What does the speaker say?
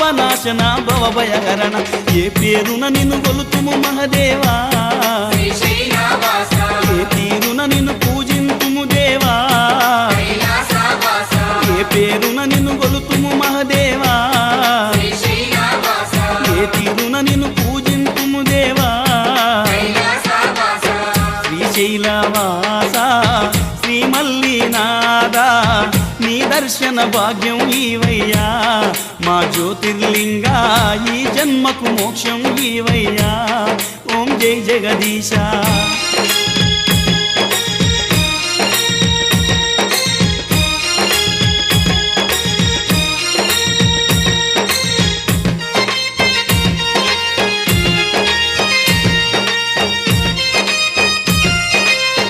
పాపనాశన భవభయహరణ ఏ పేరున నిన్ను కొలుతుము మహదేవా ఏ తీరున నిన్ను పూజింతుము దేవా ఏ పేరున నిన్ను కొలుతుము మహదేవా ఏ తీరున నిన్ను పూజింతుము దేవా శ్రీశైలవాస శ్రీ మల్లినాథ నీ దర్శన భాగ్యం ఈవయ్యా మా జ్యోతిర్లింగా ఈ జన్మకు మోక్షం ఈవయ్యా ఓం జై జగదీశ